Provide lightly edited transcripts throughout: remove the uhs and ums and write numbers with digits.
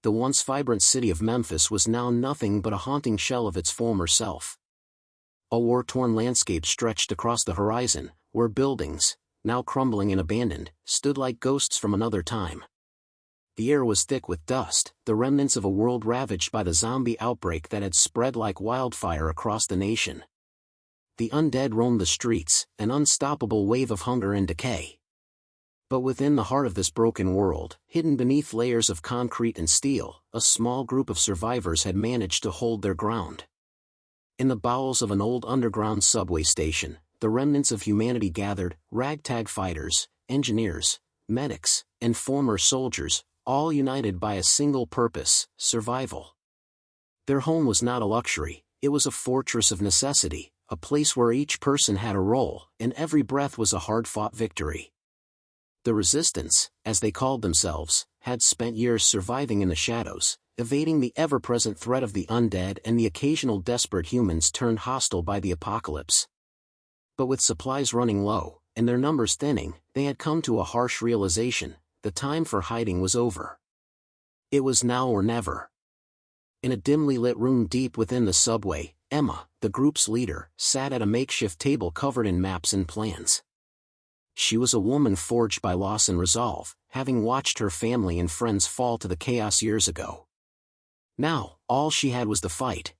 The once vibrant city of Memphis was now nothing but a haunting shell of its former self. A war-torn landscape stretched across the horizon, where buildings, now crumbling and abandoned, stood like ghosts from another time. The air was thick with dust, the remnants of a world ravaged by the zombie outbreak that had spread like wildfire across the nation. The undead roamed the streets, an unstoppable wave of hunger and decay. But within the heart of this broken world, hidden beneath layers of concrete and steel, a small group of survivors had managed to hold their ground. In the bowels of an old underground subway station, the remnants of humanity gathered, ragtag fighters, engineers, medics, and former soldiers, all united by a single purpose: survival. Their home was not a luxury, it was a fortress of necessity, a place where each person had a role, and every breath was a hard-fought victory. The Resistance, as they called themselves, had spent years surviving in the shadows, evading the ever-present threat of the undead and the occasional desperate humans turned hostile by the apocalypse. But with supplies running low, and their numbers thinning, they had come to a harsh realization: the time for hiding was over. It was now or never. In a dimly lit room deep within the subway, Emma, the group's leader, sat at a makeshift table covered in maps and plans. She was a woman forged by loss and resolve, having watched her family and friends fall to the chaos years ago. Now, all she had was the fight.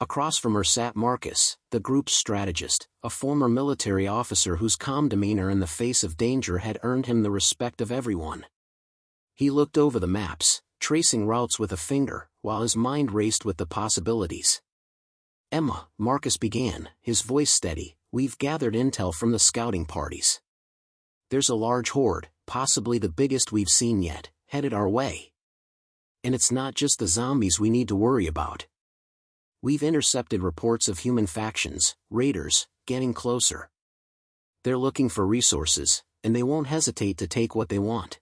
Across from her sat Marcus, the group's strategist, a former military officer whose calm demeanor in the face of danger had earned him the respect of everyone. He looked over the maps, tracing routes with a finger, while his mind raced with the possibilities. "Emma," Marcus began, his voice steady, "we've gathered intel from the scouting parties. There's a large horde, possibly the biggest we've seen yet, headed our way. And it's not just the zombies we need to worry about. We've intercepted reports of human factions, raiders, getting closer. They're looking for resources, and they won't hesitate to take what they want."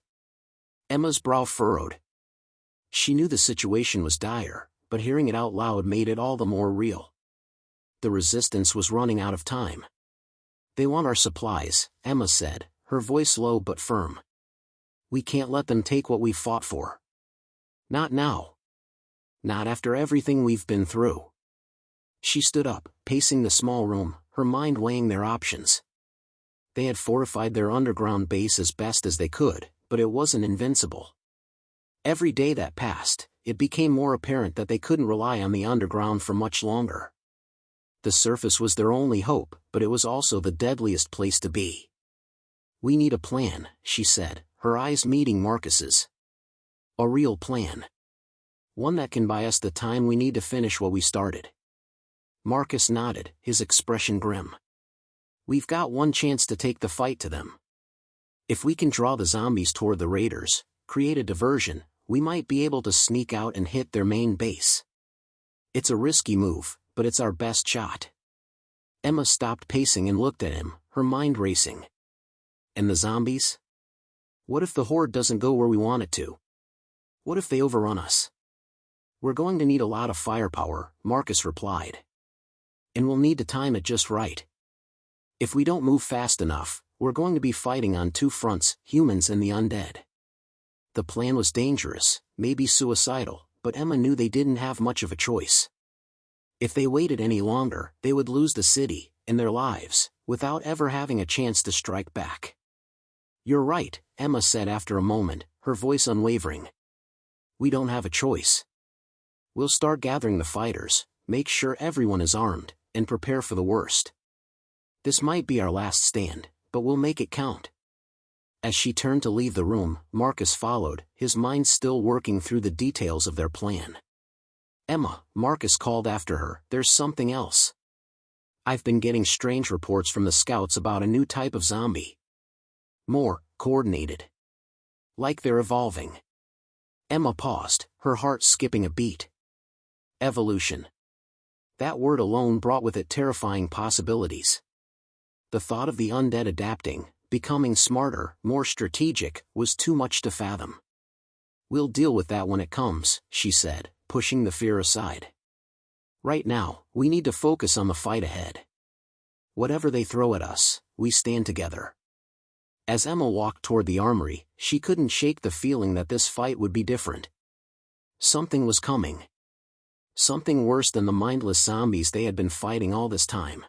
Emma's brow furrowed. She knew the situation was dire, but hearing it out loud made it all the more real. The Resistance was running out of time. "They want our supplies," Emma said, her voice low but firm. "We can't let them take what we fought for. Not now. Not after everything we've been through." She stood up, pacing the small room, her mind weighing their options. They had fortified their underground base as best as they could, but it wasn't invincible. Every day that passed, it became more apparent that they couldn't rely on the underground for much longer. The surface was their only hope, but it was also the deadliest place to be. "We need a plan," she said, her eyes meeting Marcus's. "A real plan. One that can buy us the time we need to finish what we started." Marcus nodded, his expression grim. "We've got one chance to take the fight to them. If we can draw the zombies toward the raiders, create a diversion, we might be able to sneak out and hit their main base. It's a risky move, but it's our best shot." Emma stopped pacing and looked at him, her mind racing. "And the zombies? What if the horde doesn't go where we want it to? What if they overrun us?" "We're going to need a lot of firepower," Marcus replied. "And we'll need to time it just right. If we don't move fast enough, we're going to be fighting on two fronts, humans and the undead." The plan was dangerous, maybe suicidal, but Emma knew they didn't have much of a choice. If they waited any longer, they would lose the city, and their lives, without ever having a chance to strike back. "You're right," Emma said after a moment, her voice unwavering. "We don't have a choice. We'll start gathering the fighters, make sure everyone is armed, and prepare for the worst. This might be our last stand, but we'll make it count." As she turned to leave the room, Marcus followed, his mind still working through the details of their plan. "Emma," Marcus called after her, "there's something else. I've been getting strange reports from the scouts about a new type of zombie. More coordinated. Like they're evolving." Emma paused, her heart skipping a beat. Evolution. That word alone brought with it terrifying possibilities. The thought of the undead adapting, becoming smarter, more strategic, was too much to fathom. "We'll deal with that when it comes," she said, pushing the fear aside. "Right now, we need to focus on the fight ahead. Whatever they throw at us, we stand together." As Emma walked toward the armory, she couldn't shake the feeling that this fight would be different. Something was coming. Something worse than the mindless zombies they had been fighting all this time.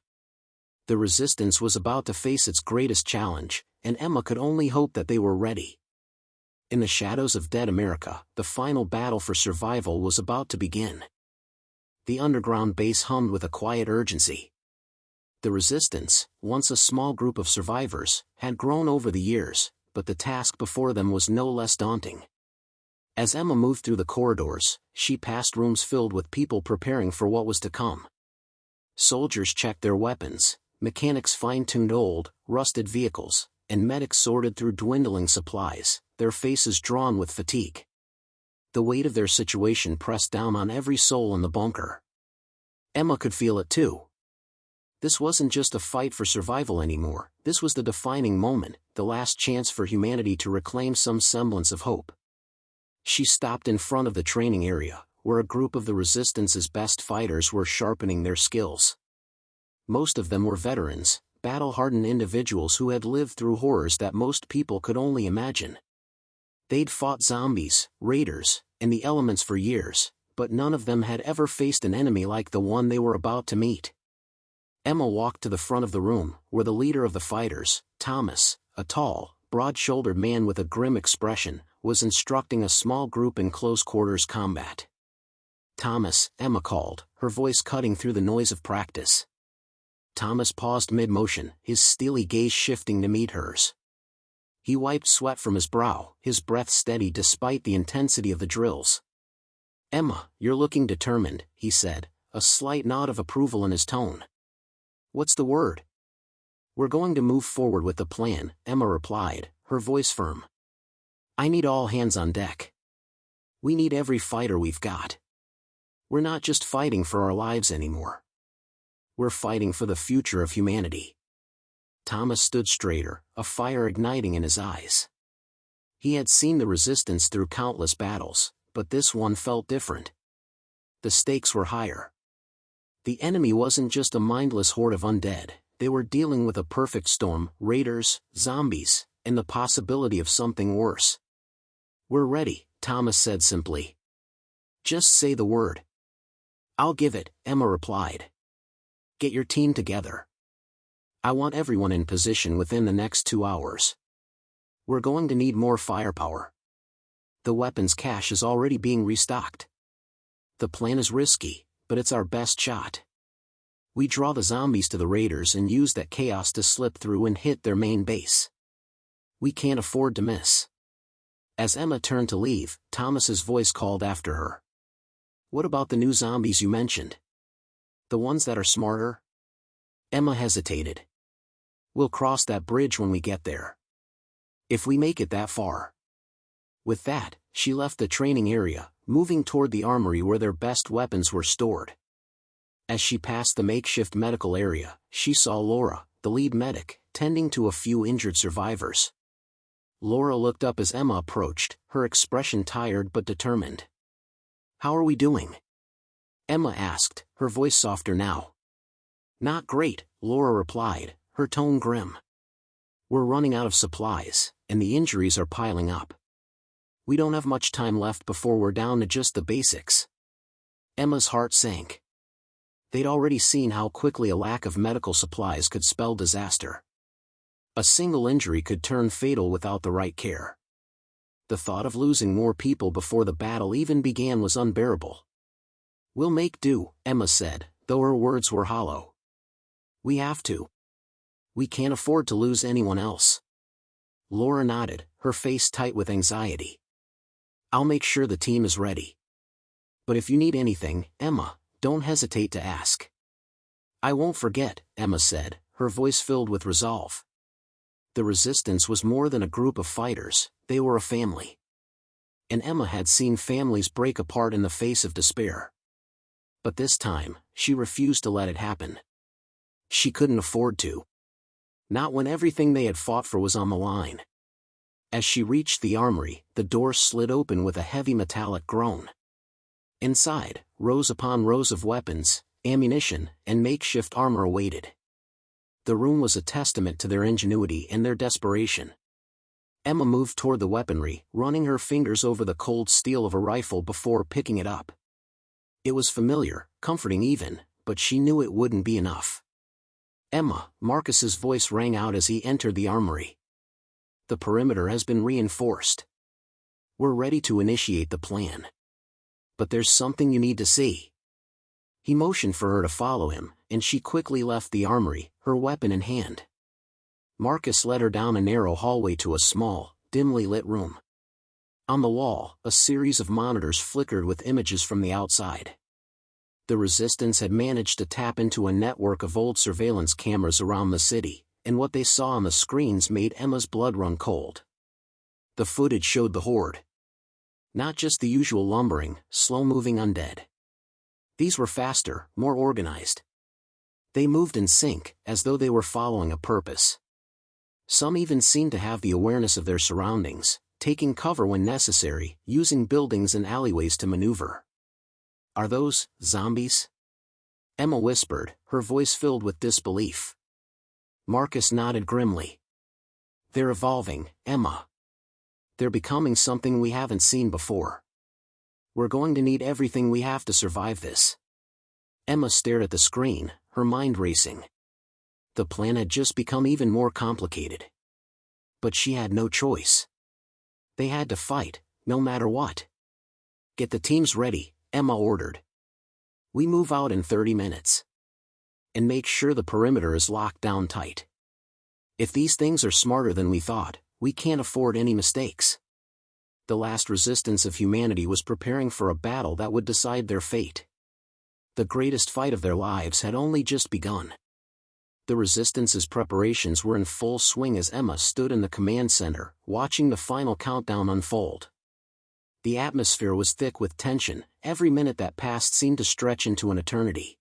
The resistance was about to face its greatest challenge, and Emma could only hope that they were ready. In the shadows of dead America, the final battle for survival was about to begin. The underground base hummed with a quiet urgency. The resistance, once a small group of survivors, had grown over the years, but the task before them was no less daunting. As Emma moved through the corridors, she passed rooms filled with people preparing for what was to come. Soldiers checked their weapons, mechanics fine-tuned old, rusted vehicles, and medics sorted through dwindling supplies, their faces drawn with fatigue. The weight of their situation pressed down on every soul in the bunker. Emma could feel it too. This wasn't just a fight for survival anymore, this was the defining moment, the last chance for humanity to reclaim some semblance of hope. She stopped in front of the training area, where a group of the Resistance's best fighters were sharpening their skills. Most of them were veterans, battle-hardened individuals who had lived through horrors that most people could only imagine. They'd fought zombies, raiders, and the elements for years, but none of them had ever faced an enemy like the one they were about to meet. Emma walked to the front of the room, where the leader of the fighters, Thomas, a tall, broad-shouldered man with a grim expression, was instructing a small group in close-quarters combat. "Thomas," Emma called, her voice cutting through the noise of practice. Thomas paused mid-motion, his steely gaze shifting to meet hers. He wiped sweat from his brow, his breath steady despite the intensity of the drills. "Emma, you're looking determined," he said, a slight nod of approval in his tone. "What's the word?" "We're going to move forward with the plan," Emma replied, her voice firm. "I need all hands on deck. We need every fighter we've got. We're not just fighting for our lives anymore. We're fighting for the future of humanity." Thomas stood straighter, a fire igniting in his eyes. He had seen the resistance through countless battles, but this one felt different. The stakes were higher. The enemy wasn't just a mindless horde of undead, they were dealing with a perfect storm, raiders, zombies, and the possibility of something worse. "We're ready," Thomas said simply. "Just say the word." "I'll give it," Emma replied. "Get your team together. I want everyone in position within the next 2 hours. We're going to need more firepower. The weapons cache is already being restocked. The plan is risky, but it's our best shot. We draw the zombies to the raiders and use that chaos to slip through and hit their main base. We can't afford to miss." As Emma turned to leave, Thomas's voice called after her. "What about the new zombies you mentioned? The ones that are smarter?" Emma hesitated. "We'll cross that bridge when we get there. If we make it that far." With that, she left the training area, moving toward the armory where their best weapons were stored. As she passed the makeshift medical area, she saw Laura, the lead medic, tending to a few injured survivors. Laura looked up as Emma approached, her expression tired but determined. "How are we doing?" Emma asked, her voice softer now. "Not great," Laura replied, her tone grim. "We're running out of supplies, and the injuries are piling up. We don't have much time left before we're down to just the basics." Emma's heart sank. They'd already seen how quickly a lack of medical supplies could spell disaster. A single injury could turn fatal without the right care. The thought of losing more people before the battle even began was unbearable. "We'll make do," Emma said, though her words were hollow. "We have to. We can't afford to lose anyone else." Laura nodded, her face tight with anxiety. "I'll make sure the team is ready. But if you need anything, Emma, don't hesitate to ask." "I won't forget," Emma said, her voice filled with resolve. The resistance was more than a group of fighters, they were a family. And Emma had seen families break apart in the face of despair. But this time, she refused to let it happen. She couldn't afford to. Not when everything they had fought for was on the line. As she reached the armory, the door slid open with a heavy metallic groan. Inside, rows upon rows of weapons, ammunition, and makeshift armor awaited. The room was a testament to their ingenuity and their desperation. Emma moved toward the weaponry, running her fingers over the cold steel of a rifle before picking it up. It was familiar, comforting even, but she knew it wouldn't be enough. "Emma," Marcus's voice rang out as he entered the armory. "The perimeter has been reinforced. We're ready to initiate the plan. But there's something you need to see." He motioned for her to follow him, and she quickly left the armory, her weapon in hand. Marcus led her down a narrow hallway to a small, dimly lit room. On the wall, a series of monitors flickered with images from the outside. The Resistance had managed to tap into a network of old surveillance cameras around the city, and what they saw on the screens made Emma's blood run cold. The footage showed the Horde. Not just the usual lumbering, slow-moving undead. These were faster, more organized. They moved in sync, as though they were following a purpose. Some even seemed to have the awareness of their surroundings, taking cover when necessary, using buildings and alleyways to maneuver. "Are those zombies?" Emma whispered, her voice filled with disbelief. Marcus nodded grimly. "They're evolving, Emma. They're becoming something we haven't seen before. We're going to need everything we have to survive this." Emma stared at the screen, her mind racing. The plan had just become even more complicated. But she had no choice. They had to fight, no matter what. "Get the teams ready," Emma ordered. "We move out in 30 minutes. And make sure the perimeter is locked down tight. If these things are smarter than we thought, we can't afford any mistakes." The last resistance of humanity was preparing for a battle that would decide their fate. The greatest fight of their lives had only just begun. The Resistance's preparations were in full swing as Emma stood in the command center, watching the final countdown unfold. The atmosphere was thick with tension, every minute that passed seemed to stretch into an eternity.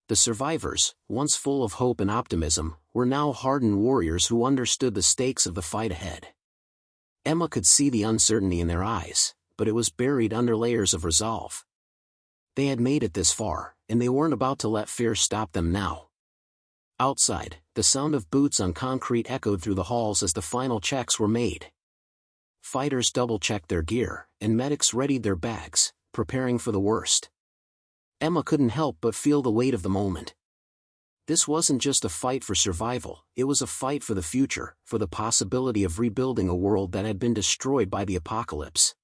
The survivors, once full of hope and optimism, were now hardened warriors who understood the stakes of the fight ahead. Emma could see the uncertainty in their eyes, but it was buried under layers of resolve. They had made it this far, and they weren't about to let fear stop them now. Outside, the sound of boots on concrete echoed through the halls as the final checks were made. Fighters double-checked their gear, and medics readied their bags, preparing for the worst. Emma couldn't help but feel the weight of the moment. This wasn't just a fight for survival, it was a fight for the future, for the possibility of rebuilding a world that had been destroyed by the apocalypse.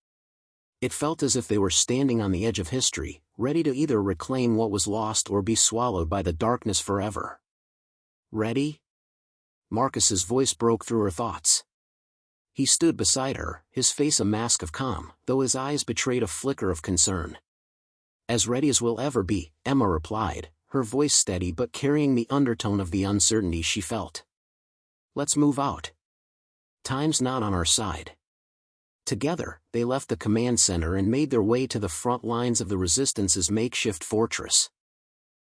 It felt as if they were standing on the edge of history, ready to either reclaim what was lost or be swallowed by the darkness forever. "Ready?" Marcus's voice broke through her thoughts. He stood beside her, his face a mask of calm, though his eyes betrayed a flicker of concern. "As ready as we'll ever be," Emma replied, her voice steady but carrying the undertone of the uncertainty she felt. "Let's move out. Time's not on our side." Together, they left the command center and made their way to the front lines of the Resistance's makeshift fortress.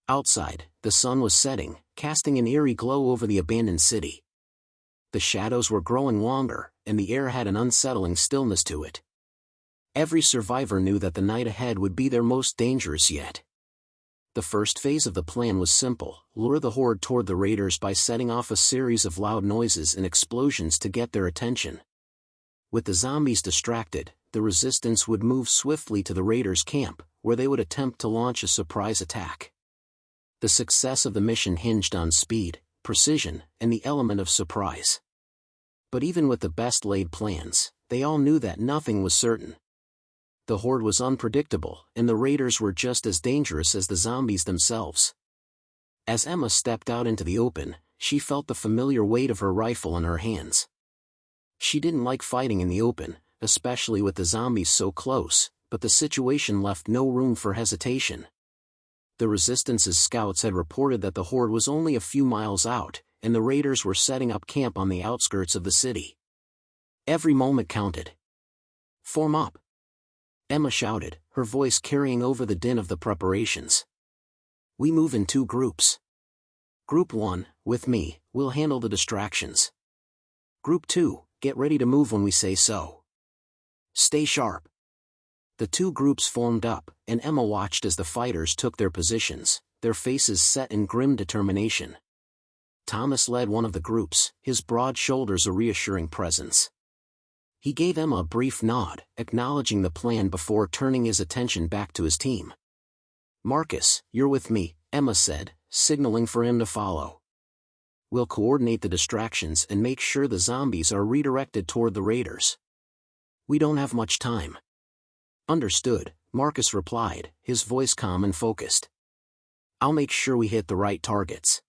Outside, the sun was setting, casting an eerie glow over the abandoned city. The shadows were growing longer, and the air had an unsettling stillness to it. Every survivor knew that the night ahead would be their most dangerous yet. The first phase of the plan was simple: lure the Horde toward the raiders by setting off a series of loud noises and explosions to get their attention. With the zombies distracted, the Resistance would move swiftly to the raiders' camp, where they would attempt to launch a surprise attack. The success of the mission hinged on speed, precision, and the element of surprise. But even with the best-laid plans, they all knew that nothing was certain. The Horde was unpredictable, and the raiders were just as dangerous as the zombies themselves. As Emma stepped out into the open, she felt the familiar weight of her rifle in her hands. She didn't like fighting in the open, especially with the zombies so close, but the situation left no room for hesitation. The Resistance's scouts had reported that the Horde was only a few miles out, and the raiders were setting up camp on the outskirts of the city. Every moment counted. "Form up!" Emma shouted, her voice carrying over the din of the preparations. "We move in 2 groups. Group 1, with me, will handle the distractions. Group 2, get ready to move when we say so. Stay sharp." The 2 groups formed up, and Emma watched as the fighters took their positions, their faces set in grim determination. Thomas led one of the groups, his broad shoulders a reassuring presence. He gave Emma a brief nod, acknowledging the plan before turning his attention back to his team. "Marcus, you're with me," Emma said, signaling for him to follow. "We'll coordinate the distractions and make sure the zombies are redirected toward the raiders. We don't have much time." "Understood," Marcus replied, his voice calm and focused. "I'll make sure we hit the right targets.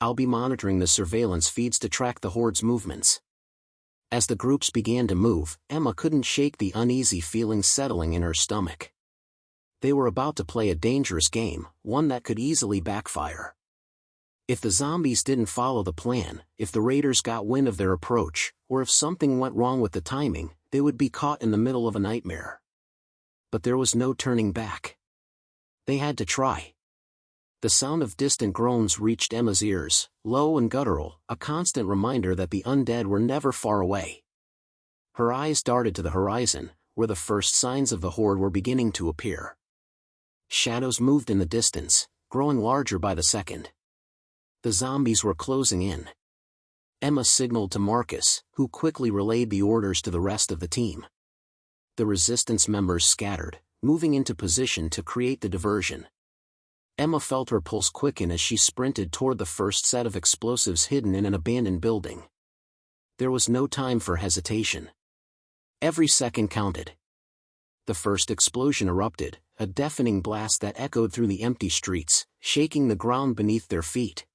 I'll be monitoring the surveillance feeds to track the horde's movements." As the groups began to move, Emma couldn't shake the uneasy feeling settling in her stomach. They were about to play a dangerous game, one that could easily backfire. If the zombies didn't follow the plan, if the raiders got wind of their approach, or if something went wrong with the timing, they would be caught in the middle of a nightmare. But there was no turning back. They had to try. The sound of distant groans reached Emma's ears, low and guttural, a constant reminder that the undead were never far away. Her eyes darted to the horizon, where the first signs of the horde were beginning to appear. Shadows moved in the distance, growing larger by the second. The zombies were closing in. Emma signaled to Marcus, who quickly relayed the orders to the rest of the team. The resistance members scattered, moving into position to create the diversion. Emma felt her pulse quicken as she sprinted toward the first set of explosives hidden in an abandoned building. There was no time for hesitation. Every second counted. The first explosion erupted, a deafening blast that echoed through the empty streets, shaking the ground beneath their feet.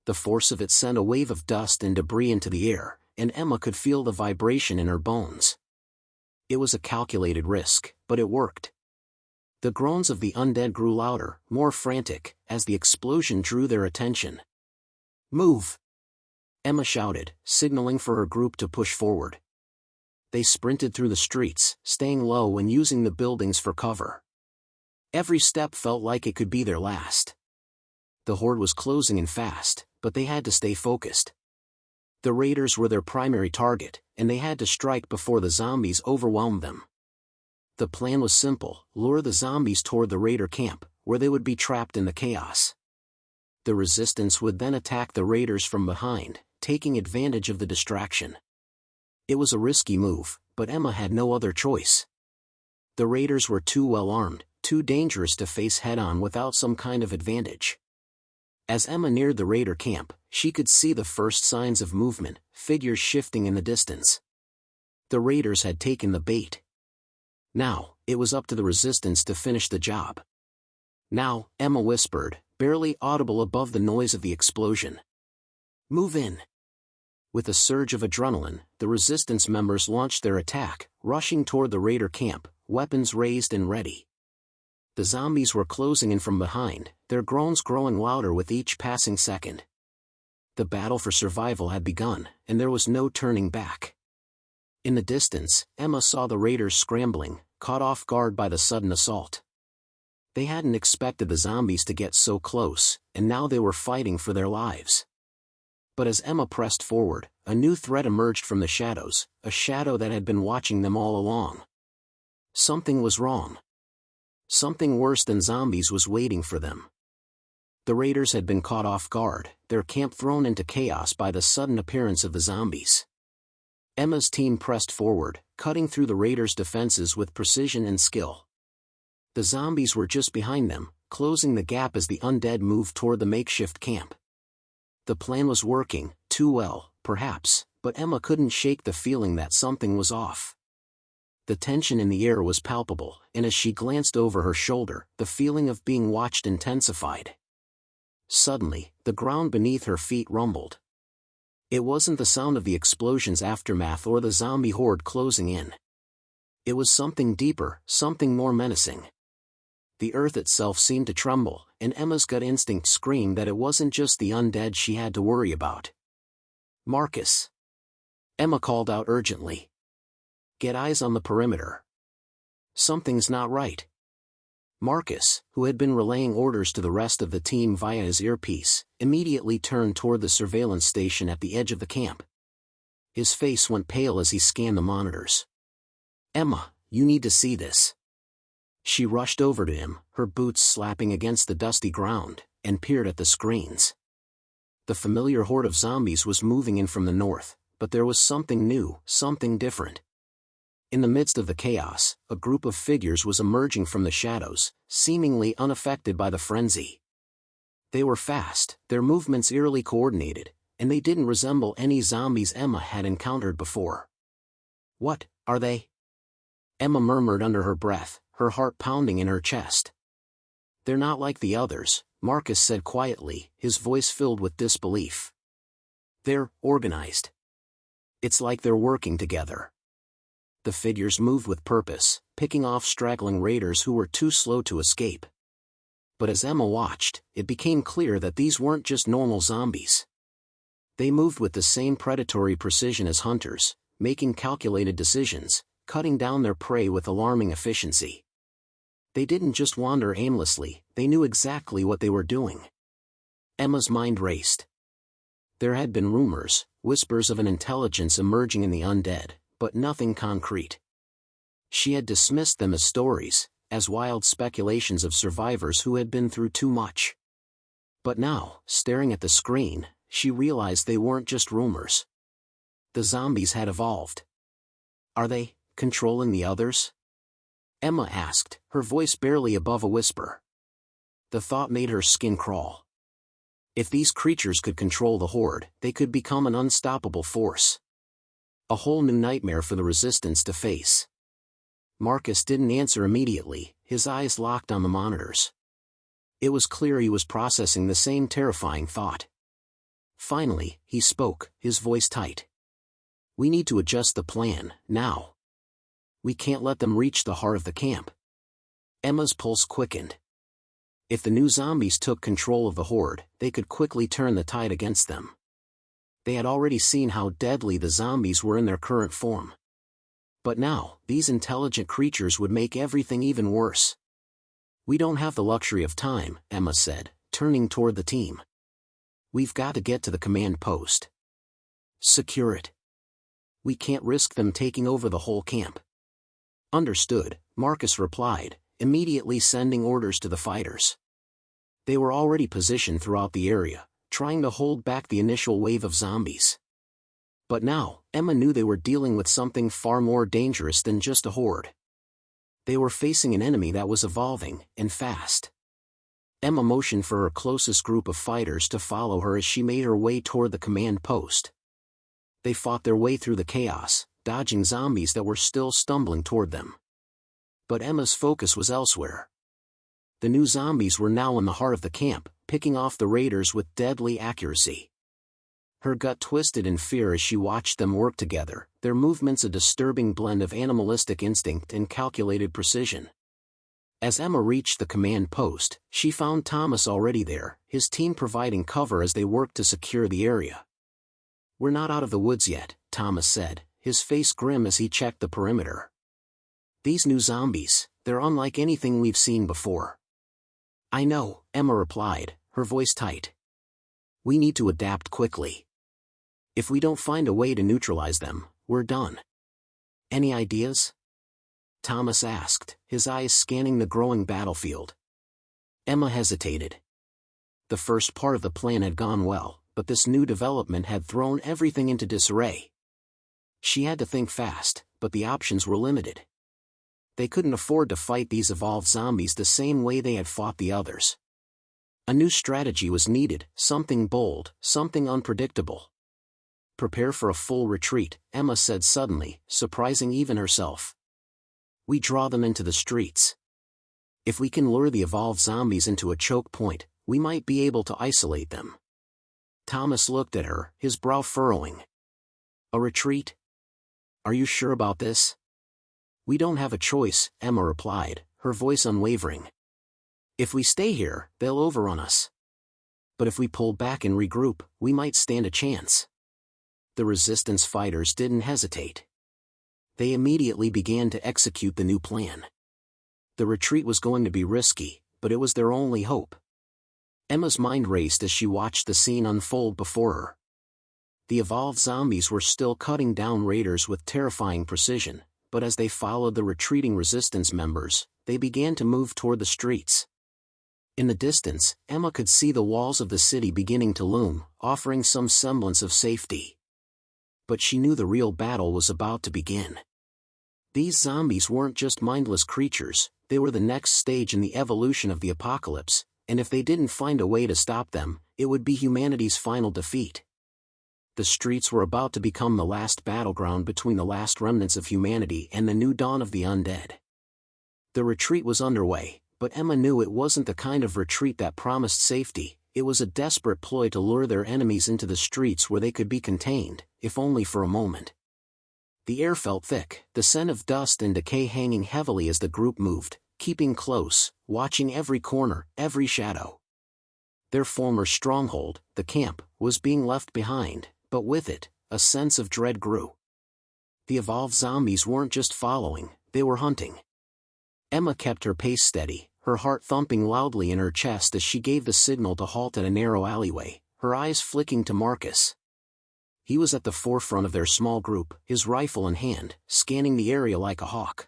The force of it sent a wave of dust and debris into the air, and Emma could feel the vibration in her bones. It was a calculated risk, but it worked. The groans of the undead grew louder, more frantic, as the explosion drew their attention. "Move!" Emma shouted, signaling for her group to push forward. They sprinted through the streets, staying low and using the buildings for cover. Every step felt like it could be their last. The horde was closing in fast, but they had to stay focused. The raiders were their primary target, and they had to strike before the zombies overwhelmed them. The plan was simple: lure the zombies toward the raider camp, where they would be trapped in the chaos. The resistance would then attack the raiders from behind, taking advantage of the distraction. It was a risky move, but Emma had no other choice. The raiders were too well armed, too dangerous to face head-on without some kind of advantage. As Emma neared the raider camp, she could see the first signs of movement, figures shifting in the distance. The raiders had taken the bait. Now, it was up to the resistance to finish the job. "Now," Emma whispered, barely audible above the noise of the explosion. "Move in." With a surge of adrenaline, the resistance members launched their attack, rushing toward the raider camp, weapons raised and ready. The zombies were closing in from behind, their groans growing louder with each passing second. The battle for survival had begun, and there was no turning back. In the distance, Emma saw the raiders scrambling, caught off guard by the sudden assault. They hadn't expected the zombies to get so close, and now they were fighting for their lives. But as Emma pressed forward, a new threat emerged from the shadows, a shadow that had been watching them all along. Something was wrong. Something worse than zombies was waiting for them. The raiders had been caught off guard, their camp thrown into chaos by the sudden appearance of the zombies. Emma's team pressed forward, cutting through the raiders' defenses with precision and skill. The zombies were just behind them, closing the gap as the undead moved toward the makeshift camp. The plan was working, too well, perhaps, but Emma couldn't shake the feeling that something was off. The tension in the air was palpable, and as she glanced over her shoulder, the feeling of being watched intensified. Suddenly, the ground beneath her feet rumbled. It wasn't the sound of the explosion's aftermath or the zombie horde closing in. It was something deeper, something more menacing. The earth itself seemed to tremble, and Emma's gut instinct screamed that it wasn't just the undead she had to worry about. "Marcus!" Emma called out urgently. "Get eyes on the perimeter. Something's not right." Marcus, who had been relaying orders to the rest of the team via his earpiece, immediately turned toward the surveillance station at the edge of the camp. His face went pale as he scanned the monitors. "Emma, you need to see this." She rushed over to him, her boots slapping against the dusty ground, and peered at the screens. The familiar horde of zombies was moving in from the north, but there was something new, something different. In the midst of the chaos, a group of figures was emerging from the shadows, seemingly unaffected by the frenzy. They were fast, their movements eerily coordinated, and they didn't resemble any zombies Emma had encountered before. "What are they?" Emma murmured under her breath, her heart pounding in her chest. "They're not like the others," Marcus said quietly, his voice filled with disbelief. "They're organized. It's like they're working together." The figures moved with purpose, picking off straggling raiders who were too slow to escape. But as Emma watched, it became clear that these weren't just normal zombies. They moved with the same predatory precision as hunters, making calculated decisions, cutting down their prey with alarming efficiency. They didn't just wander aimlessly, they knew exactly what they were doing. Emma's mind raced. There had been rumors, whispers of an intelligence emerging in the undead, but nothing concrete. She had dismissed them as stories, as wild speculations of survivors who had been through too much. But now, staring at the screen, she realized they weren't just rumors. The zombies had evolved. "Are they controlling the others?" Emma asked, her voice barely above a whisper. The thought made her skin crawl. If these creatures could control the horde, they could become an unstoppable force. A whole new nightmare for the resistance to face. Marcus didn't answer immediately, his eyes locked on the monitors. It was clear he was processing the same terrifying thought. Finally, he spoke, his voice tight. "We need to adjust the plan, now. We can't let them reach the heart of the camp." Emma's pulse quickened. If the new zombies took control of the horde, they could quickly turn the tide against them. They had already seen how deadly the zombies were in their current form. But now, these intelligent creatures would make everything even worse. "We don't have the luxury of time," Emma said, turning toward the team. "We've got to get to the command post. Secure it. We can't risk them taking over the whole camp." "Understood," Marcus replied, immediately sending orders to the fighters. They were already positioned throughout the area, trying to hold back the initial wave of zombies. But now, Emma knew they were dealing with something far more dangerous than just a horde. They were facing an enemy that was evolving, and fast. Emma motioned for her closest group of fighters to follow her as she made her way toward the command post. They fought their way through the chaos, dodging zombies that were still stumbling toward them. But Emma's focus was elsewhere. The new zombies were now in the heart of the camp, picking off the raiders with deadly accuracy. Her gut twisted in fear as she watched them work together, their movements a disturbing blend of animalistic instinct and calculated precision. As Emma reached the command post, she found Thomas already there, his team providing cover as they worked to secure the area. "We're not out of the woods yet," Thomas said, his face grim as he checked the perimeter. "These new zombies, they're unlike anything we've seen before." "I know," Emma replied, her voice tight. "We need to adapt quickly. If we don't find a way to neutralize them, we're done." "Any ideas?" Thomas asked, his eyes scanning the growing battlefield. Emma hesitated. The first part of the plan had gone well, but this new development had thrown everything into disarray. She had to think fast, but the options were limited. They couldn't afford to fight these evolved zombies the same way they had fought the others. A new strategy was needed, something bold, something unpredictable. "Prepare for a full retreat," Emma said suddenly, surprising even herself. "We draw them into the streets. If we can lure the evolved zombies into a choke point, we might be able to isolate them." Thomas looked at her, his brow furrowing. "A retreat? Are you sure about this?" "We don't have a choice," Emma replied, her voice unwavering. "If we stay here, they'll overrun us. But if we pull back and regroup, we might stand a chance." The resistance fighters didn't hesitate. They immediately began to execute the new plan. The retreat was going to be risky, but it was their only hope. Emma's mind raced as she watched the scene unfold before her. The evolved zombies were still cutting down raiders with terrifying precision, but as they followed the retreating resistance members, they began to move toward the streets. In the distance, Emma could see the walls of the city beginning to loom, offering some semblance of safety. but she knew the real battle was about to begin. These zombies weren't just mindless creatures, they were the next stage in the evolution of the apocalypse, and if they didn't find a way to stop them, it would be humanity's final defeat. The streets were about to become the last battleground between the last remnants of humanity and the new dawn of the undead. The retreat was underway, but Emma knew it wasn't the kind of retreat that promised safety. It was a desperate ploy to lure their enemies into the streets where they could be contained, if only for a moment. The air felt thick, the scent of dust and decay hanging heavily as the group moved, keeping close, watching every corner, every shadow. Their former stronghold, the camp, was being left behind, but with it, a sense of dread grew. The evolved zombies weren't just following, they were hunting. Emma kept her pace steady, her heart thumping loudly in her chest as she gave the signal to halt at a narrow alleyway, her eyes flicking to Marcus. He was at the forefront of their small group, his rifle in hand, scanning the area like a hawk.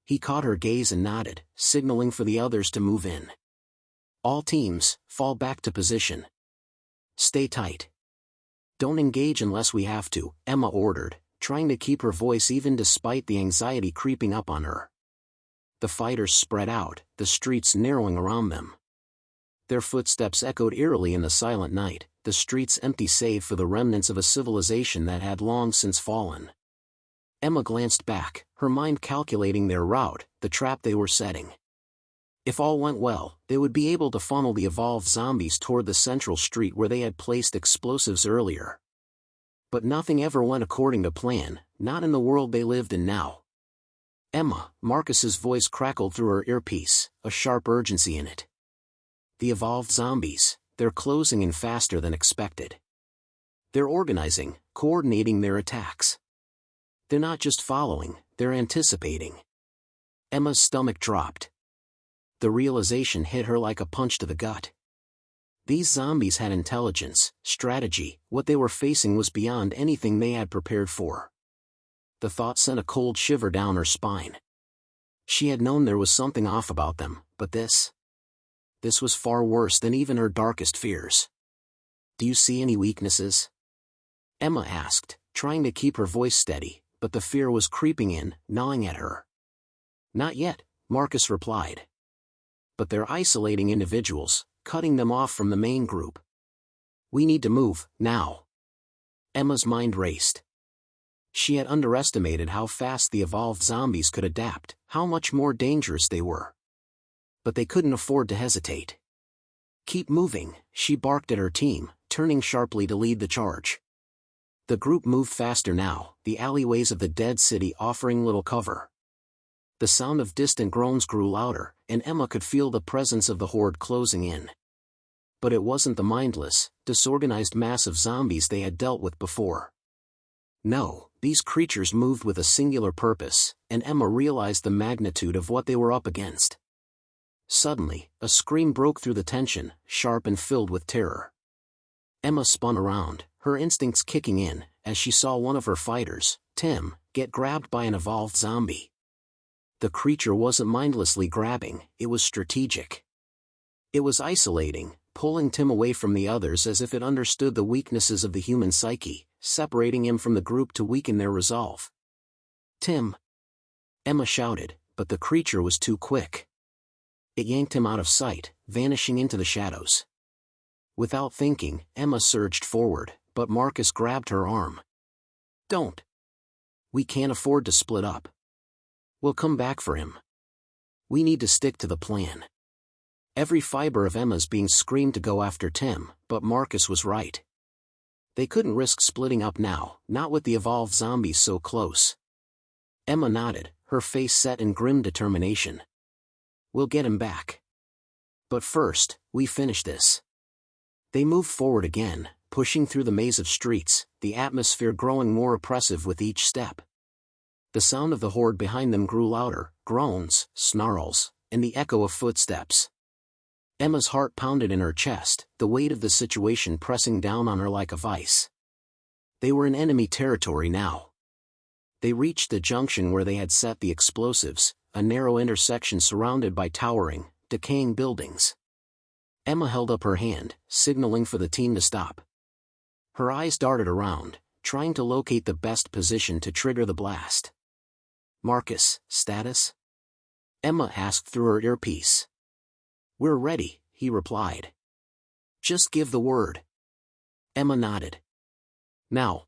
He caught her gaze and nodded, signaling for the others to move in. "All teams, fall back to position. Stay tight. Don't engage unless we have to," Emma ordered, trying to keep her voice even despite the anxiety creeping up on her. The fighters spread out, the streets narrowing around them. Their footsteps echoed eerily in the silent night, the streets empty save for the remnants of a civilization that had long since fallen. Emma glanced back, her mind calculating their route, the trap they were setting. If all went well, they would be able to funnel the evolved zombies toward the central street where they had placed explosives earlier. But nothing ever went according to plan, not in the world they lived in now. "Emma," Marcus's voice crackled through her earpiece, a sharp urgency in it. "The evolved zombies, they're closing in faster than expected. They're organizing, coordinating their attacks. They're not just following, they're anticipating." Emma's stomach dropped. The realization hit her like a punch to the gut. These zombies had intelligence, strategy, what they were facing was beyond anything they had prepared for. The thought sent a cold shiver down her spine. She had known there was something off about them, but this was far worse than even her darkest fears. "Do you see any weaknesses?" Emma asked, trying to keep her voice steady, but the fear was creeping in, gnawing at her. "Not yet," Marcus replied. "But they're isolating individuals, cutting them off from the main group. We need to move, now." Emma's mind raced. She had underestimated how fast the evolved zombies could adapt, how much more dangerous they were. But they couldn't afford to hesitate. "Keep moving," she barked at her team, turning sharply to lead the charge. The group moved faster now, the alleyways of the dead city offering little cover. The sound of distant groans grew louder, and Emma could feel the presence of the horde closing in. But it wasn't the mindless, disorganized mass of zombies they had dealt with before. No, these creatures moved with a singular purpose, and Emma realized the magnitude of what they were up against. Suddenly, a scream broke through the tension, sharp and filled with terror. Emma spun around, her instincts kicking in, as she saw one of her fighters, Tim, get grabbed by an evolved zombie. The creature wasn't mindlessly grabbing, it was strategic. It was isolating, pulling Tim away from the others as if it understood the weaknesses of the human psyche, separating him from the group to weaken their resolve. "Tim!" Emma shouted, but the creature was too quick. It yanked him out of sight, vanishing into the shadows. Without thinking, Emma surged forward, but Marcus grabbed her arm. "Don't! We can't afford to split up. We'll come back for him. We need to stick to the plan." Every fiber of Emma's being screamed to go after Tim, but Marcus was right. They couldn't risk splitting up now, not with the evolved zombies so close. Emma nodded, her face set in grim determination. "We'll get him back. But first, we finish this." They moved forward again, pushing through the maze of streets, the atmosphere growing more oppressive with each step. The sound of the horde behind them grew louder, groans, snarls, and the echo of footsteps. Emma's heart pounded in her chest, the weight of the situation pressing down on her like a vice. They were in enemy territory now. They reached the junction where they had set the explosives, a narrow intersection surrounded by towering, decaying buildings. Emma held up her hand, signaling for the team to stop. Her eyes darted around, trying to locate the best position to trigger the blast. "Marcus, status?" Emma asked through her earpiece. "We're ready," he replied. "Just give the word." Emma nodded. "Now."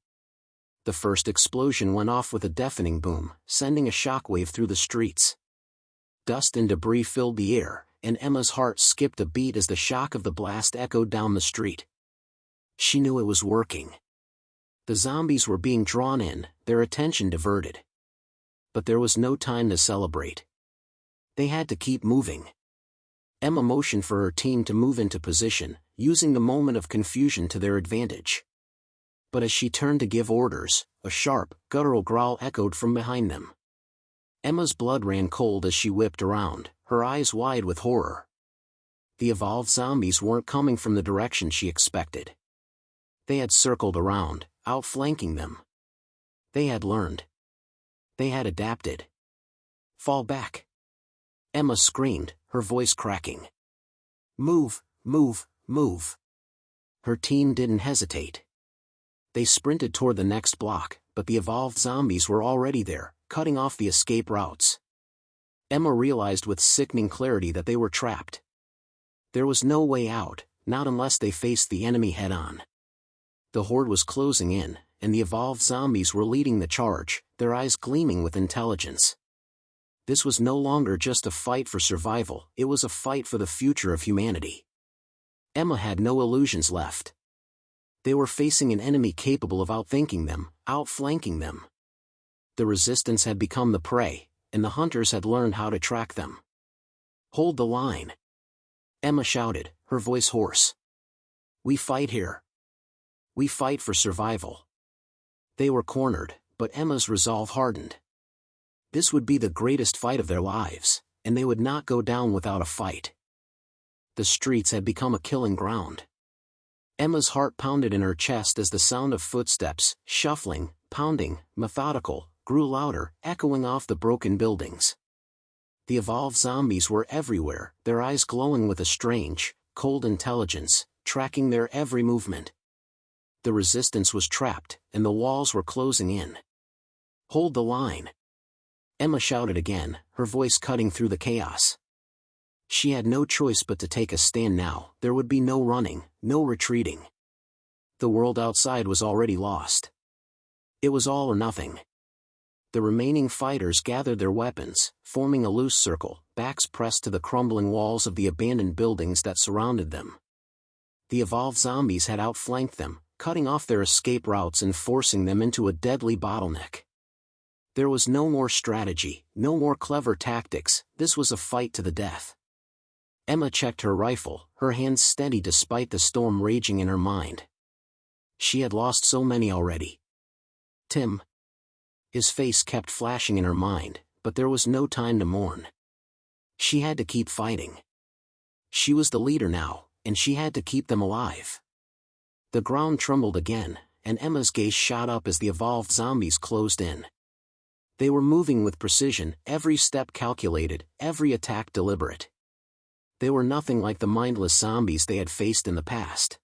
The first explosion went off with a deafening boom, sending a shockwave through the streets. Dust and debris filled the air, and Emma's heart skipped a beat as the shock of the blast echoed down the street. She knew it was working. The zombies were being drawn in, their attention diverted. But there was no time to celebrate. They had to keep moving. Emma motioned for her team to move into position, using the moment of confusion to their advantage. But as she turned to give orders, a sharp, guttural growl echoed from behind them. Emma's blood ran cold as she whipped around, her eyes wide with horror. The evolved zombies weren't coming from the direction she expected. They had circled around, outflanking them. They had learned. They had adapted. "Fall back!" Emma screamed, her voice cracking. "Move, move, move!" Her team didn't hesitate. They sprinted toward the next block, but the evolved zombies were already there, cutting off the escape routes. Emma realized with sickening clarity that they were trapped. There was no way out, not unless they faced the enemy head-on. The horde was closing in, and the evolved zombies were leading the charge, their eyes gleaming with intelligence. This was no longer just a fight for survival, it was a fight for the future of humanity. Emma had no illusions left. They were facing an enemy capable of outthinking them, outflanking them. The resistance had become the prey, and the hunters had learned how to track them. "Hold the line!" Emma shouted, her voice hoarse. "We fight here. We fight for survival." They were cornered, but Emma's resolve hardened. This would be the greatest fight of their lives, and they would not go down without a fight. The streets had become a killing ground. Emma's heart pounded in her chest as the sound of footsteps, shuffling, pounding, methodical, grew louder, echoing off the broken buildings. The evolved zombies were everywhere, their eyes glowing with a strange, cold intelligence, tracking their every movement. The resistance was trapped, and the walls were closing in. "Hold the line!" Emma shouted again, her voice cutting through the chaos. She had no choice but to take a stand now. There would be no running, no retreating. The world outside was already lost. It was all or nothing. The remaining fighters gathered their weapons, forming a loose circle, backs pressed to the crumbling walls of the abandoned buildings that surrounded them. The evolved zombies had outflanked them, cutting off their escape routes and forcing them into a deadly bottleneck. There was no more strategy, no more clever tactics, this was a fight to the death. Emma checked her rifle, her hands steady despite the storm raging in her mind. She had lost so many already. Tim. His face kept flashing in her mind, but there was no time to mourn. She had to keep fighting. She was the leader now, and she had to keep them alive. The ground trembled again, and Emma's gaze shot up as the evolved zombies closed in. They were moving with precision, every step calculated, every attack deliberate. They were nothing like the mindless zombies they had faced in the past.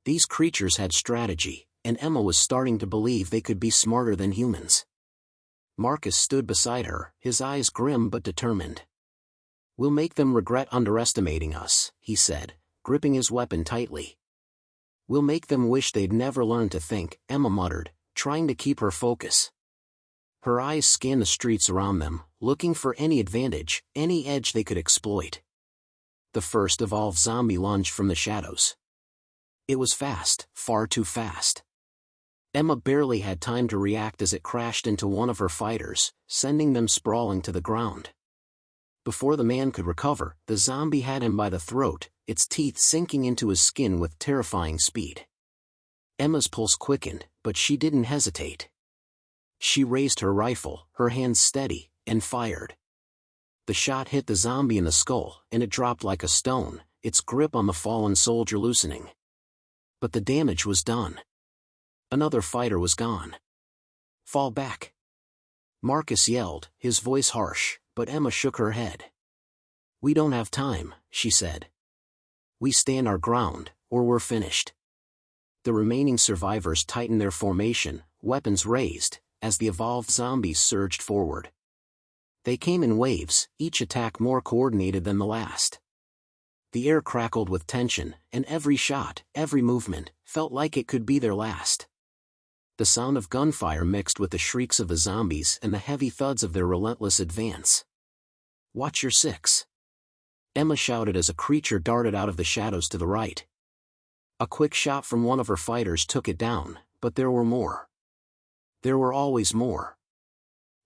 These creatures had strategy, and Emma was starting to believe they could be smarter than humans. Marcus stood beside her, his eyes grim but determined. "We'll make them regret underestimating us," he said, gripping his weapon tightly. "We'll make them wish they'd never learned to think," Emma muttered, trying to keep her focus. Her eyes scanned the streets around them, looking for any advantage, any edge they could exploit. The first evolved zombie lunged from the shadows. It was fast, far too fast. Emma barely had time to react as it crashed into one of her fighters, sending them sprawling to the ground. Before the man could recover, the zombie had him by the throat, its teeth sinking into his skin with terrifying speed. Emma's pulse quickened, but she didn't hesitate. She raised her rifle, her hands steady, and fired. The shot hit the zombie in the skull, and it dropped like a stone, its grip on the fallen soldier loosening. But the damage was done. Another fighter was gone. "Fall back!" Marcus yelled, his voice harsh, but Emma shook her head. "We don't have time," she said. "We stand our ground, or we're finished." The remaining survivors tightened their formation, weapons raised, as the evolved zombies surged forward. They came in waves, each attack more coordinated than the last. The air crackled with tension, and every shot, every movement, felt like it could be their last. The sound of gunfire mixed with the shrieks of the zombies and the heavy thuds of their relentless advance. "Watch your six!" Emma shouted as a creature darted out of the shadows to the right. A quick shot from one of her fighters took it down, but there were more. There were always more.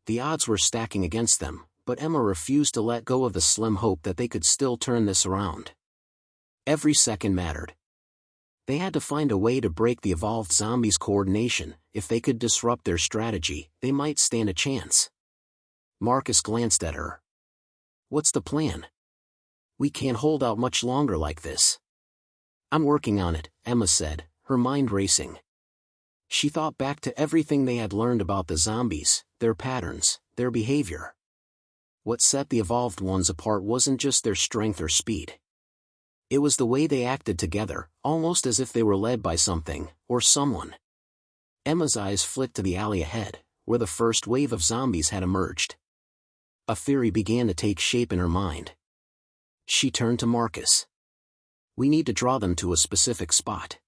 The odds were stacking against them, but Emma refused to let go of the slim hope that they could still turn this around. Every second mattered. They had to find a way to break the evolved zombies' coordination. If they could disrupt their strategy, they might stand a chance. Marcus glanced at her. "What's the plan? We can't hold out much longer like this." "I'm working on it," Emma said, her mind racing. She thought back to everything they had learned about the zombies, their patterns, their behavior. What set the evolved ones apart wasn't just their strength or speed. It was the way they acted together, almost as if they were led by something, or someone. Emma's eyes flicked to the alley ahead, where the first wave of zombies had emerged. A theory began to take shape in her mind. She turned to Marcus. "We need to draw them to a specific spot.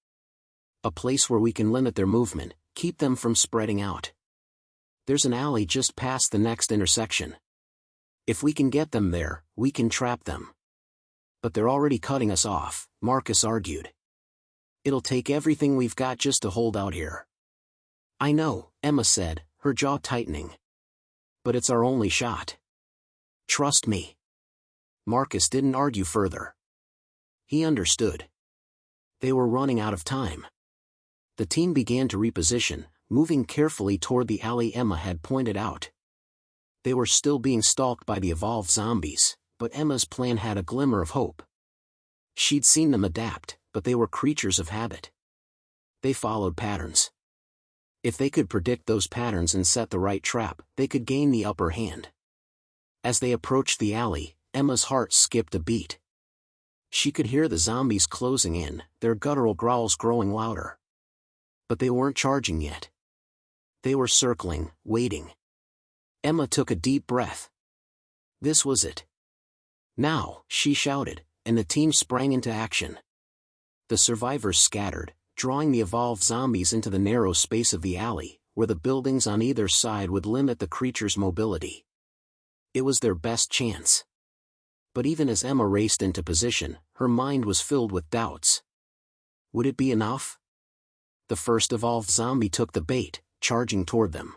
A place where we can limit their movement, keep them from spreading out. There's an alley just past the next intersection. If we can get them there, we can trap them." "But they're already cutting us off," Marcus argued. "It'll take everything we've got just to hold out here." "I know," Emma said, her jaw tightening. "But it's our only shot. Trust me." Marcus didn't argue further. He understood. They were running out of time. The team began to reposition, moving carefully toward the alley Emma had pointed out. They were still being stalked by the evolved zombies, but Emma's plan had a glimmer of hope. She'd seen them adapt, but they were creatures of habit. They followed patterns. If they could predict those patterns and set the right trap, they could gain the upper hand. As they approached the alley, Emma's heart skipped a beat. She could hear the zombies closing in, their guttural growls growing louder. But they weren't charging yet. They were circling, waiting. Emma took a deep breath. This was it. "Now," she shouted, and the team sprang into action. The survivors scattered, drawing the evolved zombies into the narrow space of the alley, where the buildings on either side would limit the creatures' mobility. It was their best chance. But even as Emma raced into position, her mind was filled with doubts. Would it be enough? The first evolved zombie took the bait, charging toward them.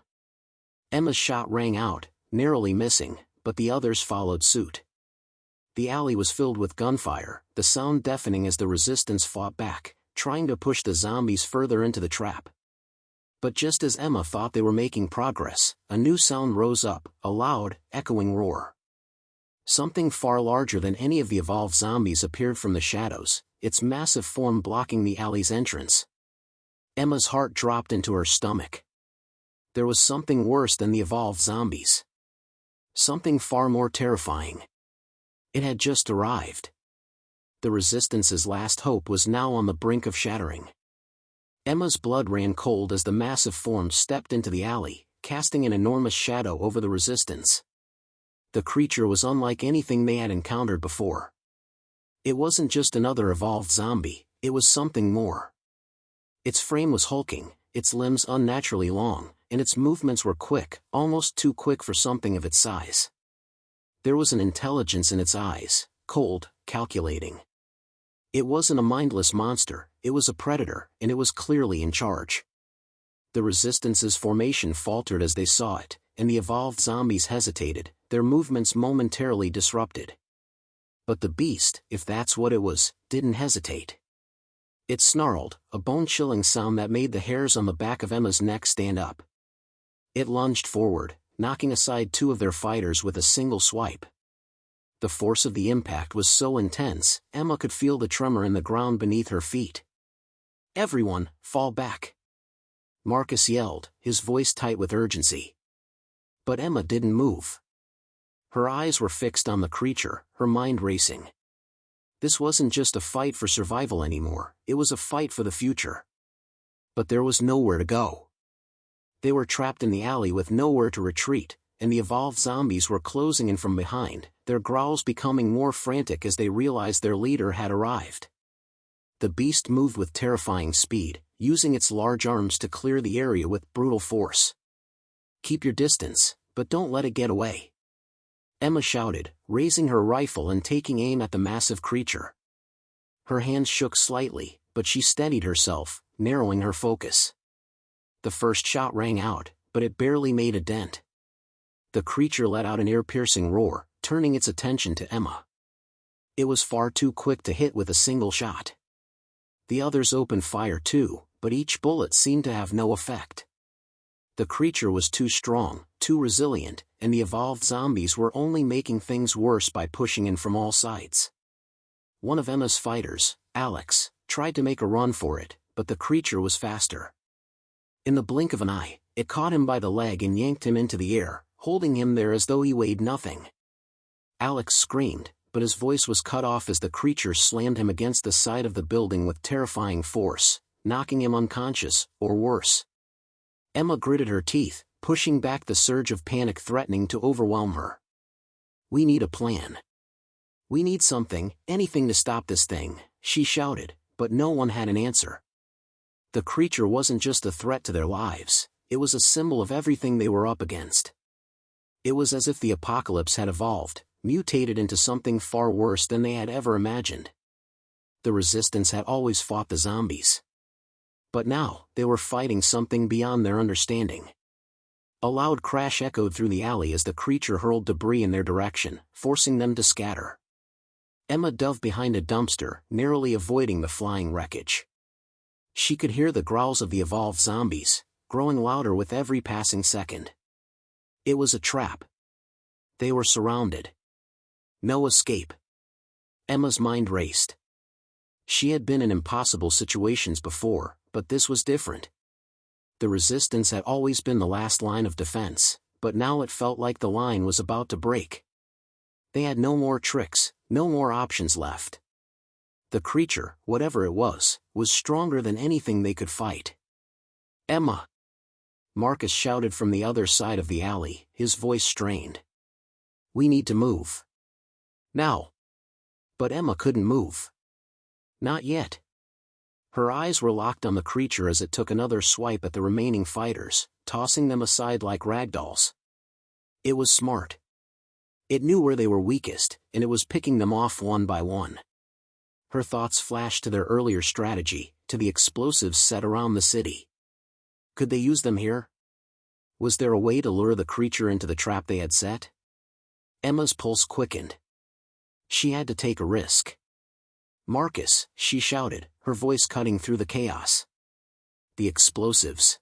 Emma's shot rang out, narrowly missing, but the others followed suit. The alley was filled with gunfire, the sound deafening as the resistance fought back, trying to push the zombies further into the trap. But just as Emma thought they were making progress, a new sound rose up, a loud, echoing roar. Something far larger than any of the evolved zombies appeared from the shadows, its massive form blocking the alley's entrance. Emma's heart dropped into her stomach. There was something worse than the evolved zombies. Something far more terrifying. It had just arrived. The Resistance's last hope was now on the brink of shattering. Emma's blood ran cold as the massive form stepped into the alley, casting an enormous shadow over the Resistance. The creature was unlike anything they had encountered before. It wasn't just another evolved zombie, it was something more. Its frame was hulking, its limbs unnaturally long, and its movements were quick, almost too quick for something of its size. There was an intelligence in its eyes, cold, calculating. It wasn't a mindless monster, it was a predator, and it was clearly in charge. The Resistance's formation faltered as they saw it, and the evolved zombies hesitated, their movements momentarily disrupted. But the beast, if that's what it was, didn't hesitate. It snarled, a bone-chilling sound that made the hairs on the back of Emma's neck stand up. It lunged forward, knocking aside two of their fighters with a single swipe. The force of the impact was so intense, Emma could feel the tremor in the ground beneath her feet. "Everyone, fall back!" Marcus yelled, his voice tight with urgency. But Emma didn't move. Her eyes were fixed on the creature, her mind racing. This wasn't just a fight for survival anymore, it was a fight for the future. But there was nowhere to go. They were trapped in the alley with nowhere to retreat, and the evolved zombies were closing in from behind, their growls becoming more frantic as they realized their leader had arrived. The beast moved with terrifying speed, using its large arms to clear the area with brutal force. "Keep your distance, but don't let it get away," Emma shouted, raising her rifle and taking aim at the massive creature. Her hands shook slightly, but she steadied herself, narrowing her focus. The first shot rang out, but it barely made a dent. The creature let out an ear-piercing roar, turning its attention to Emma. It was far too quick to hit with a single shot. The others opened fire too, but each bullet seemed to have no effect. The creature was too strong, too resilient, and the evolved zombies were only making things worse by pushing in from all sides. One of Emma's fighters, Alex, tried to make a run for it, but the creature was faster. In the blink of an eye, it caught him by the leg and yanked him into the air, holding him there as though he weighed nothing. Alex screamed, but his voice was cut off as the creature slammed him against the side of the building with terrifying force, knocking him unconscious, or worse. Emma gritted her teeth, pushing back the surge of panic threatening to overwhelm her. "We need a plan. We need something, anything to stop this thing," she shouted, but no one had an answer. The creature wasn't just a threat to their lives, it was a symbol of everything they were up against. It was as if the apocalypse had evolved, mutated into something far worse than they had ever imagined. The resistance had always fought the zombies. But now, they were fighting something beyond their understanding. A loud crash echoed through the alley as the creature hurled debris in their direction, forcing them to scatter. Emma dove behind a dumpster, narrowly avoiding the flying wreckage. She could hear the growls of the evolved zombies, growing louder with every passing second. It was a trap. They were surrounded. No escape. Emma's mind raced. She had been in impossible situations before, but this was different. The resistance had always been the last line of defense, but now it felt like the line was about to break. They had no more tricks, no more options left. The creature, whatever it was stronger than anything they could fight. "Emma!" Marcus shouted from the other side of the alley, his voice strained. "We need to move. Now." But Emma couldn't move. Not yet. Her eyes were locked on the creature as it took another swipe at the remaining fighters, tossing them aside like ragdolls. It was smart. It knew where they were weakest, and it was picking them off one by one. Her thoughts flashed to their earlier strategy, to the explosives set around the city. Could they use them here? Was there a way to lure the creature into the trap they had set? Emma's pulse quickened. She had to take a risk. "Marcus," she shouted, her voice cutting through the chaos. "The explosives.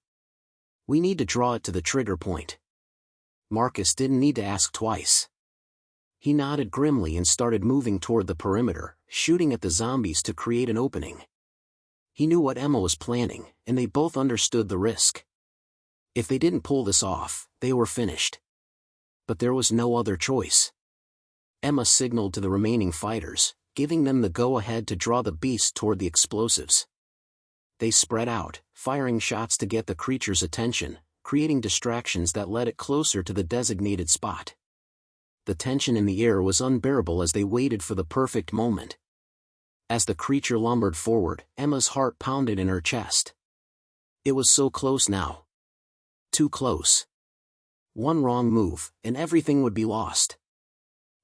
We need to draw it to the trigger point." Marcus didn't need to ask twice. He nodded grimly and started moving toward the perimeter, shooting at the zombies to create an opening. He knew what Emma was planning, and they both understood the risk. If they didn't pull this off, they were finished. But there was no other choice. Emma signaled to the remaining fighters, giving them the go-ahead to draw the beast toward the explosives. They spread out, firing shots to get the creature's attention, creating distractions that led it closer to the designated spot. The tension in the air was unbearable as they waited for the perfect moment. As the creature lumbered forward, Emma's heart pounded in her chest. It was so close now. Too close. One wrong move, and everything would be lost.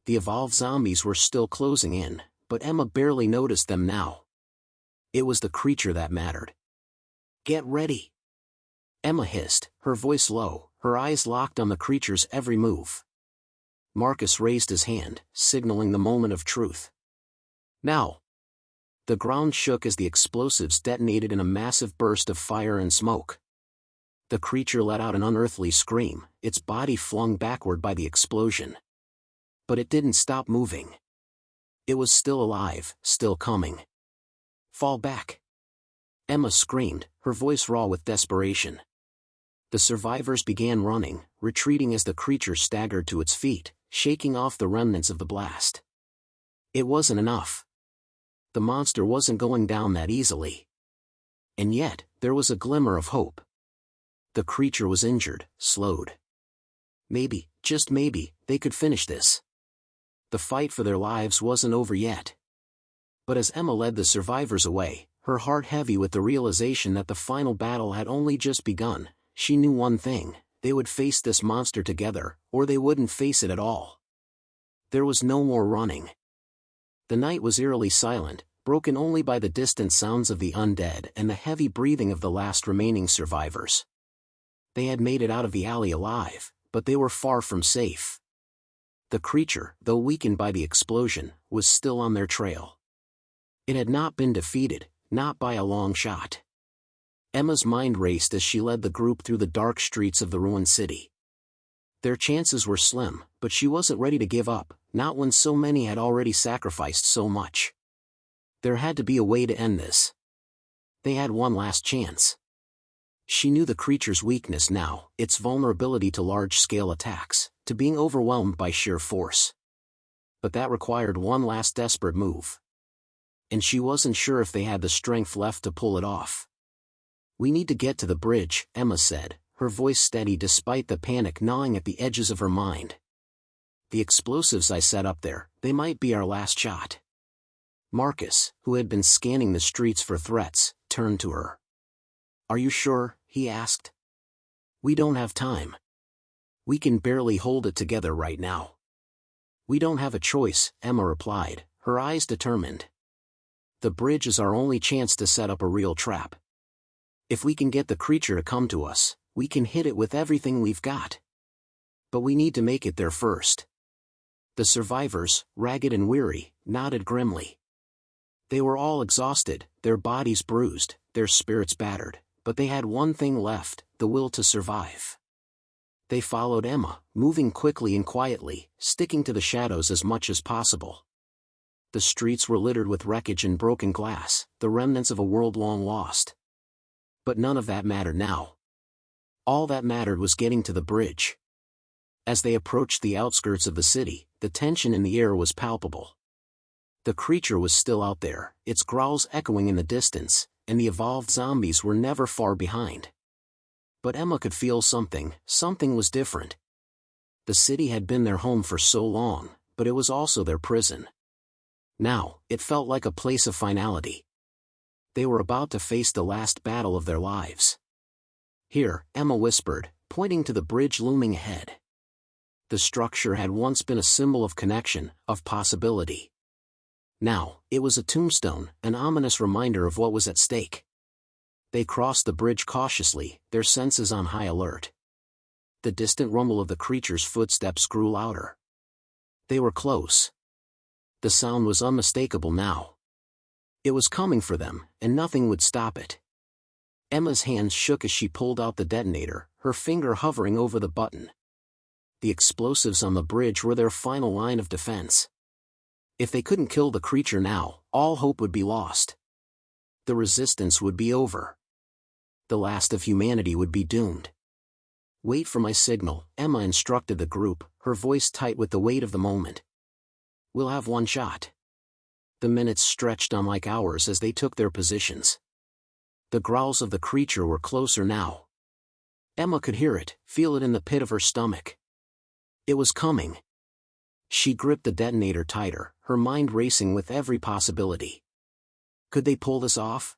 The evolved zombies were still closing in, but Emma barely noticed them now. It was the creature that mattered. "Get ready!" Emma hissed, her voice low, her eyes locked on the creature's every move. Marcus raised his hand, signaling the moment of truth. "Now!" The ground shook as the explosives detonated in a massive burst of fire and smoke. The creature let out an unearthly scream, its body flung backward by the explosion. But it didn't stop moving. It was still alive, still coming. "Fall back!" Emma screamed, her voice raw with desperation. The survivors began running, retreating as the creature staggered to its feet, shaking off the remnants of the blast. It wasn't enough. The monster wasn't going down that easily. And yet, there was a glimmer of hope. The creature was injured, slowed. Maybe, just maybe, they could finish this. The fight for their lives wasn't over yet. But as Emma led the survivors away, her heart heavy with the realization that the final battle had only just begun, she knew one thing: they would face this monster together, or they wouldn't face it at all. There was no more running. The night was eerily silent, broken only by the distant sounds of the undead and the heavy breathing of the last remaining survivors. They had made it out of the alley alive, but they were far from safe. The creature, though weakened by the explosion, was still on their trail. It had not been defeated, not by a long shot. Emma's mind raced as she led the group through the dark streets of the ruined city. Their chances were slim, but she wasn't ready to give up, not when so many had already sacrificed so much. There had to be a way to end this. They had one last chance. She knew the creature's weakness now, its vulnerability to large-scale attacks, to being overwhelmed by sheer force. But that required one last desperate move. And she wasn't sure if they had the strength left to pull it off. "We need to get to the bridge," Emma said, her voice steady despite the panic gnawing at the edges of her mind. "The explosives I set up there, they might be our last shot." Marcus, who had been scanning the streets for threats, turned to her. "Are you sure?" he asked. "We don't have time. We can barely hold it together right now." "We don't have a choice," Emma replied, her eyes determined. "The bridge is our only chance to set up a real trap. If we can get the creature to come to us, we can hit it with everything we've got. But we need to make it there first." The survivors, ragged and weary, nodded grimly. They were all exhausted, their bodies bruised, their spirits battered, but they had one thing left: the will to survive. They followed Emma, moving quickly and quietly, sticking to the shadows as much as possible. The streets were littered with wreckage and broken glass, the remnants of a world long lost. But none of that mattered now. All that mattered was getting to the bridge. As they approached the outskirts of the city, the tension in the air was palpable. The creature was still out there, its growls echoing in the distance, and the evolved zombies were never far behind. But Emma could feel something was different. The city had been their home for so long, but it was also their prison. Now, it felt like a place of finality. They were about to face the last battle of their lives. "Here," Emma whispered, pointing to the bridge looming ahead. The structure had once been a symbol of connection, of possibility. Now, it was a tombstone, an ominous reminder of what was at stake. They crossed the bridge cautiously, their senses on high alert. The distant rumble of the creature's footsteps grew louder. They were close. The sound was unmistakable now. It was coming for them, and nothing would stop it. Emma's hands shook as she pulled out the detonator, her finger hovering over the button. The explosives on the bridge were their final line of defense. If they couldn't kill the creature now, all hope would be lost. The resistance would be over. The last of humanity would be doomed. "Wait for my signal," Emma instructed the group, her voice tight with the weight of the moment. "We'll have one shot." The minutes stretched on like hours as they took their positions. The growls of the creature were closer now. Emma could hear it, feel it in the pit of her stomach. It was coming. She gripped the detonator tighter, her mind racing with every possibility. Could they pull this off?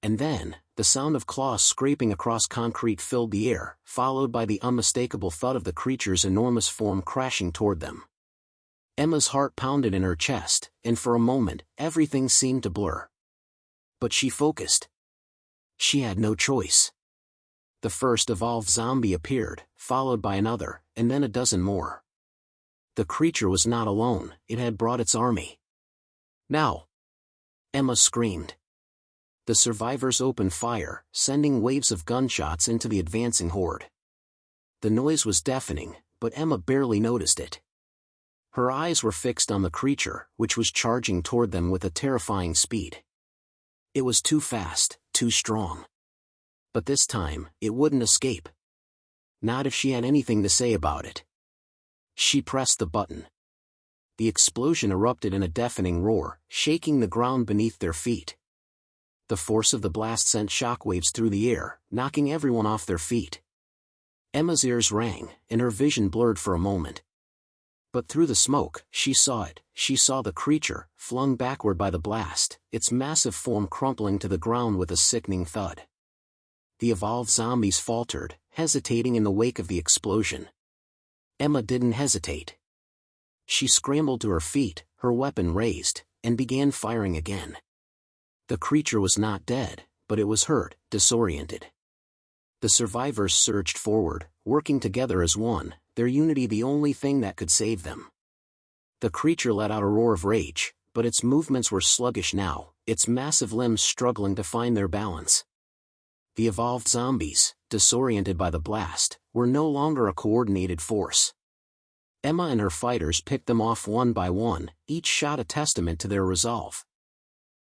And then, the sound of claws scraping across concrete filled the air, followed by the unmistakable thud of the creature's enormous form crashing toward them. Emma's heart pounded in her chest, and for a moment, everything seemed to blur. But she focused. She had no choice. The first evolved zombie appeared, followed by another, and then a dozen more. The creature was not alone, it had brought its army. "Now!" Emma screamed. The survivors opened fire, sending waves of gunshots into the advancing horde. The noise was deafening, but Emma barely noticed it. Her eyes were fixed on the creature, which was charging toward them with a terrifying speed. It was too fast, too strong. But this time, it wouldn't escape. Not if she had anything to say about it. She pressed the button. The explosion erupted in a deafening roar, shaking the ground beneath their feet. The force of the blast sent shockwaves through the air, knocking everyone off their feet. Emma's ears rang, and her vision blurred for a moment. But through the smoke, she saw it. She saw the creature, flung backward by the blast, its massive form crumpling to the ground with a sickening thud. The evolved zombies faltered, hesitating in the wake of the explosion. Emma didn't hesitate. She scrambled to her feet, her weapon raised, and began firing again. The creature was not dead, but it was hurt, disoriented. The survivors surged forward, working together as one, their unity the only thing that could save them. The creature let out a roar of rage, but its movements were sluggish now, its massive limbs struggling to find their balance. The evolved zombies, disoriented by the blast, were no longer a coordinated force. Emma and her fighters picked them off one by one, each shot a testament to their resolve.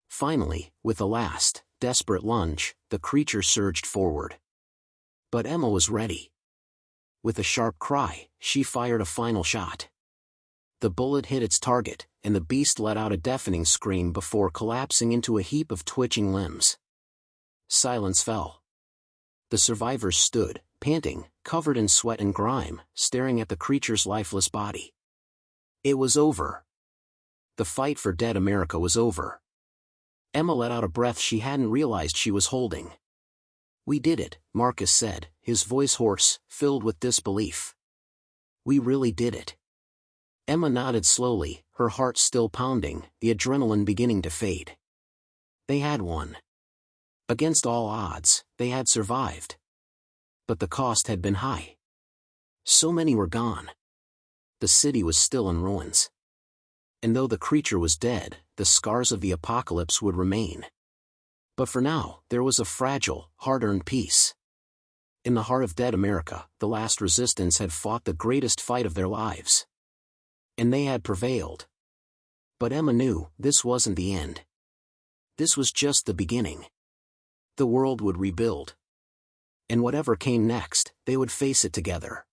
Finally, with a last, desperate lunge, the creature surged forward. But Emma was ready. With a sharp cry, she fired a final shot. The bullet hit its target, and the beast let out a deafening scream before collapsing into a heap of twitching limbs. Silence fell. The survivors stood, panting, covered in sweat and grime, staring at the creature's lifeless body. It was over. The fight for dead America was over. Emma let out a breath she hadn't realized she was holding. "We did it," Marcus said, his voice hoarse, filled with disbelief. "We really did it." Emma nodded slowly, her heart still pounding, the adrenaline beginning to fade. They had won. Against all odds, they had survived. But the cost had been high. So many were gone. The city was still in ruins. And though the creature was dead, the scars of the apocalypse would remain. But for now, there was a fragile, hard-earned peace. In the heart of dead America, the last resistance had fought the greatest fight of their lives. And they had prevailed. But Emma knew, this wasn't the end. This was just the beginning. The world would rebuild. And whatever came next, they would face it together.